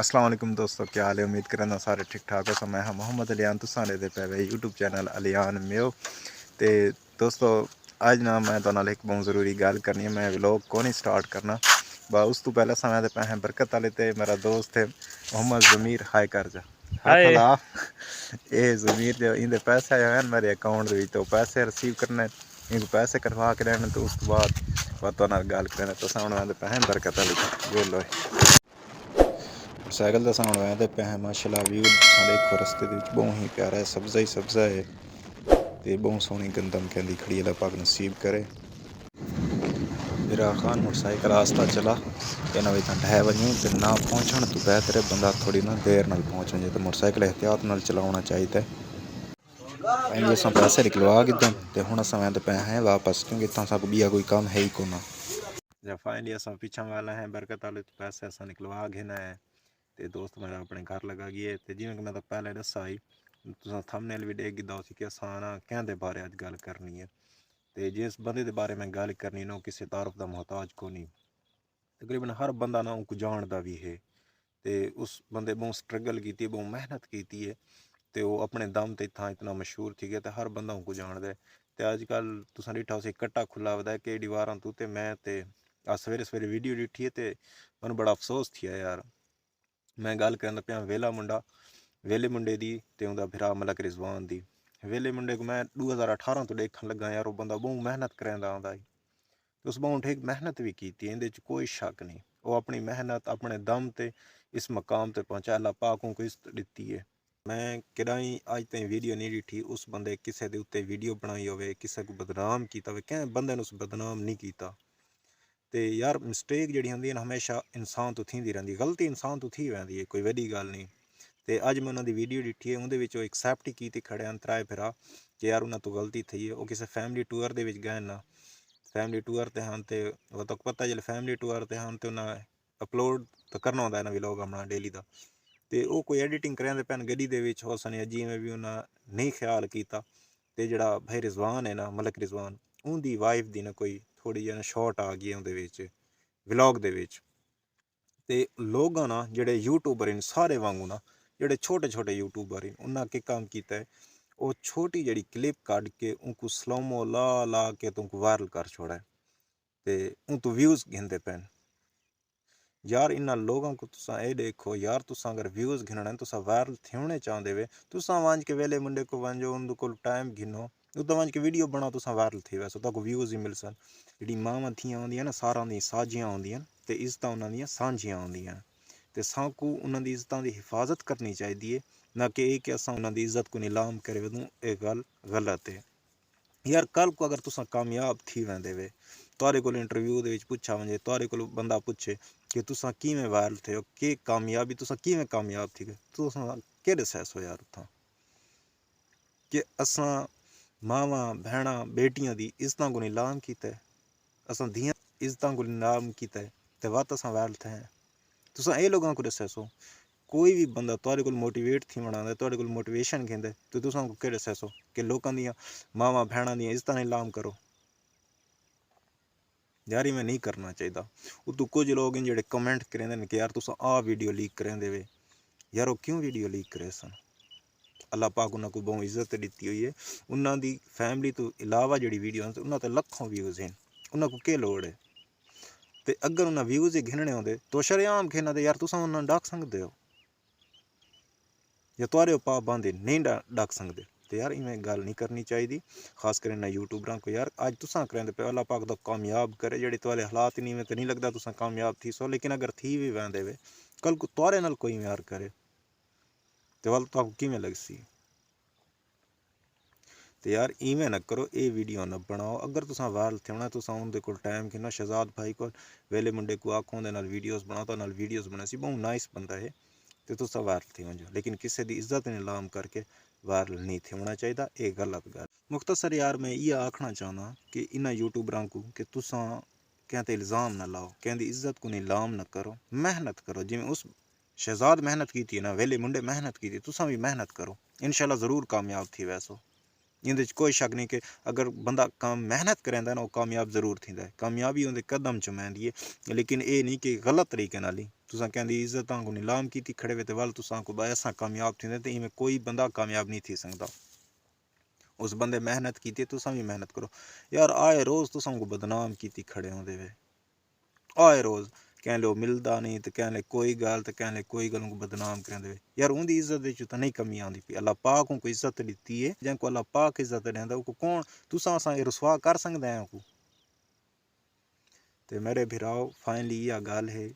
अस्सलाम वालेकुम दोस्तों, क्या हाल है। उम्मीद करना सारे ठीक ठाक हो। मैं हाँ मोहम्मद अलियान तुसां दे पे यूट्यूब चैनल अलियान मेओ ते दोस्तों अज ना मैं तो एक बहुत ज़रूरी गल करनी है। मैं व्लॉग को नहीं स्टार्ट करना बा उस तो पहले समय पे हैं बरकत वाले ते मेरा दोस्त है मोहम्मद ज़मीर हाय कर जा हाथ हाय। ला ये ज़मीर जो इनके पैसे आए हैं मेरे अकाउंट तो पैसे रिसीव करने इनको पैसे करवा के रहने तो उस बाद बातों गल करने तो सामने पे हैं बरकत वाले जो लो साइकिल का साउंड आया पे है माशाल्लाह व्यू देखो रस्ते बहुत ही प्यारा है सब्जा ही सब्जा है तो बहुत सोहनी गंदम कहती खड़ी अल्लाह पाक नसीब करे। मेरा खान मोटरसाइकिल आस्ता चला कहना भाई ढह वजूँ तो ना पहुँचने तो बेहतर है बंदा थोड़ी ना देर नाल पहुँच जाए तो मोटरसाइकिल एहतियात नाल चलाना चाहिए। फाइनली अस पैसे निकलवा गिद्दे तो हुण अस पे पे हैं वापस क्योंकि इतना सा बिया कोई काम है ही कोना। जब फाइनली अस पिछा वाला हैं बरकत वाले तो पैसे अस निकलवा घेना है तो दोस्त मेरा अपने घर लगा गया तो जिवें कि मैं तो पहले दसा ही तुसां थंबनेल भी देख गिद्दा सी कि असां ना कहदे बारे अज गल करनी है तो जिस बंदे दे बारे में गल करनी ना किसी तारफ का मोहताज को नहीं। तकरीबन हर बंदा ना उनको जानता भी है तो उस बंदे बहुत स्ट्रगल की बहुत मेहनत की है तो वो अपने दम ते इतना इतना मशहूर थी गया तो हर बंदा उनको जानता है। तो अजकल तुसां डिठा उसी कट्टा खुला वदा है कि दीवारां तू ते मैं ते अज सवेरे सवेरे वीडियो डिठी है तो मैं बड़ा अफसोस थिया यार। मैं गल करना पिया वेला मुंडा वेले मुंडे दी ते उनदा भिरा मलक रिजवान दी। वेले मुंडे को मैं 2018 तो देखन लगा यार वो बंदा बहुत मेहनत करेंदा आंदा है तो उस बहुत ठीक मेहनत भी की थी इंदे कोई शक नहीं। वो अपनी मेहनत अपने दम ते इस मकाम ते पहुंचा अल्लाह पाक को इज्जत दिती है। मैं किराई अज तक वीडियो नहीं डिठी उस बंदे किसी के उत्ते वीडियो बनाई होवे किसी को बदनाम किया हो कैं बंदे ने उस बदनाम नहीं किया। तो यार मिसटेक जी होंगी हमेशा इंसान तो थी रही गलती इंसान तो थी रही है कोई वही गल नहीं। तो अज मैं उन्होंने वीडियो डिठी है उन्हें एक्सैप्ट ही की खड़े हैं त्राए फिरा कि यार उन्होंने तो गलती थी है। वो किसी फैमिली टूर के गए ना फैमिली टूर ते हैं तो वो तो पता जो फैमिली टूर ते हैं तो उन्हें अपलोड तो करना होंगे ना व्लॉग अपना डेली का तो वो कोई एडिटिंग करेंदे पैन गड्डी दे हो सने जिमें भी उन्हें नहीं ख्याल किया तो जड़ा भाई रिजवान है ना मलक रिजवान उनकी वाइफ की ना कोई थोड़ी जी शॉर्ट आ गई उन्हें व्लॉग दे लोग ना जोड़े यूट्यूबर इन सारे वांगू ना जोड़े छोटे छोटे यूट्यूबर इन उन्हें के काम किया है वो छोटी जी क्लिप कट के उनको स्लोमो ला ला के तुमको वायरल कर छोड़ा है तो उन तो व्यूज़ गिनते पैन। यार इन्होंने लोगों को तुसा ये देखो यार तुसा अगर व्यूज़ गिनना तुसा वायरल थोने चाहते वे तुसा वंज के वेले मुंडे को वंजो उन को टाइम गिनो उतो वंज के वीडियो बनाओ तुसा वायरल थी वैसे तो व्यूज़ ही मिल सन। जी मावां थियां होंदियां ना सारा दी साजियां होंदियां ते इज्जत उन्होंने सांझियां होंदियां ते साकू उन्होंने इज्जतों की हिफाजत करनी चाहिए ना कि एक असा उन्होंने इज्जत को नीलाम करे वदूं ये गल गलत है। यार कल को अगर तुसा कामयाब थी वेंदे वे तुहाडे कोल इंटरव्यू दे विच पुछा वंजे तुहाडे कोल बंदा पुछे कि तुसा किवें वायरल थे हो कि कामयाबी तुसा किवें कामयाब थी तुसा केह् दस्सेआ सो यार उत्थां कि असां मावां भैणां बेटियां दी इज्जतां को नीलाम कीता है असां धियां इज्जतां को नीलाम कीता है ते वत असां वायरल थे हैं तुसा ये लोगों को दस्सेआ सो। कोई भी बंदा तुहाडे कोल मोटिवेट थी बनांदा तुहाडे कोल मोटिवेशन घेंदा तो तुसां को केह् दस्सेआ सो कि लोकां दियां मावां भैणां दियां इज्जतां नीलाम करो। यार इवें नहीं करना चाहिए। उतो कुछ लोग इन जेह्ड़े कमेंट करेंदे कि यार तुस आ वीडियो लीक करेंदे वे यार वो क्यों वीडियो लीक करे सन। अल्लाह पाक उन्होंने को बहुत इज्जत दी हुई है उन्होंने फैमिली तो इलावा जी वीडियो उन्होंने तो लखों व्यूज़ हैं उन्होंने को क्या लोड़ है। तो अगर उन्हें व्यूज़ ही गिनने होंगे तो शरेआम गिना दे यार तुस उन्होंने डाक सकते हो या तुहारे पाप बांधे नहीं डाक सकते। तो यार इवें गल नहीं करनी चाहिए खास कर इन्हें यूट्यूबरां को यार अज तुसा करेंदे पे अल्लाह पाक तो कामयाब करे जेह्ड़े तुहाडे हालात नहीं में तो नहीं लगता तुसा कामयाब थी सो लेकिन अगर थी भी वेंदे वे कल को तुहारे नाल कोई यार करे तो वल तुहानू किवें लगसी। तो यार इवें ना करो ये वीडियो ना बनाओ अगर तुसा वायरल थोना तुसा उनके कोल टाइम गिनो शहजाद भाई को वेले मुंडे को आखो उहदे नाल वीडियोज़ बनाओ तो नाल वीडियोज़ बनासी बहुत नाइस बंदा है तो तुसा वायरल थी वंजो लेकिन किसी की इज्जत नीलाम करके वायरल नहीं थे होना चाहिए ये गलत गल। मुख्तसर यार मैं ये आखना चाहना कि इन्होंने यूट्यूबरां को कि तुसा कहते इल्ज़ाम ना लाओ कहती इज्जत को नीलाम ना करो मेहनत करो जिमें उस शहजाद मेहनत की थी ना वेले मुंडे मेहनत की थी तुसा भी मेहनत करो इंशाल्लाह ज़रूर कामयाब थी वैसो। ਇਹਦੇ 'ਚ ਕੋਈ ਸ਼ੱਕ ਨਹੀਂ ਕਿ ਅਗਰ ਬੰਦਾ ਮਿਹਨਤ ਕਰਦਾ ਨਾ ਉਹ ਕਾਮਯਾਬ ਜ਼ਰੂਰ ਥींदा है। ਕਾਮਯਾਬੀ ਉਹਦੇ ਕਦਮ 'ਚ ਮਿਲਦੀ ਹੈ, ਲੇਕਿਨ ਇਹ ਨਹੀਂ ਕਿ ਗਲਤ ਤਰੀਕੇ ਨਾਲ ਹੀ तुसां कहंदी इज्जतां को नीलाम की खड़े वे वल तुसां को ऐसा कामयाब थींदे ते इवें कोई बंदा कामयाब नहीं थी सकदा। उस बंदे मेहनत की तुसां भी मेहनत करो यार। आए रोज़ तुसां को बदनाम की खड़े होंदे वे, आए रोज़ कहने लो मिलदा नहीं तो कहने कोई गल तो कहने कोई गल को बदनाम करेंदे वे। यार उनकी इज्जत तो नहीं कमी आती पई। अल्लाह पाक को इज्जत दी है, जिनको अल्लाह पाक इज्जत देंदा उनको कौन तुसां असां रसवा कर सकदे हैं को। ते मेरे भिराओ फाइनली यह गल है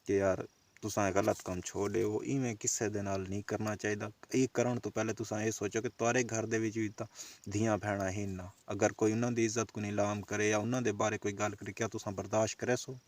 कि यार तुसां गलत काम छोड़े हो, इवें किसे दे नाल नहीं करना चाहिए। ये करन तो पहले तुसां ये सोचो कि तुहारे घर दे विच भी तां धियां भैणां हिन ना, अगर कोई उन्हां दी इज्जत को नीलाम करे या उन्हां दे बारे कोई गल करे क्या तुसां बर्दाश्त करे सो?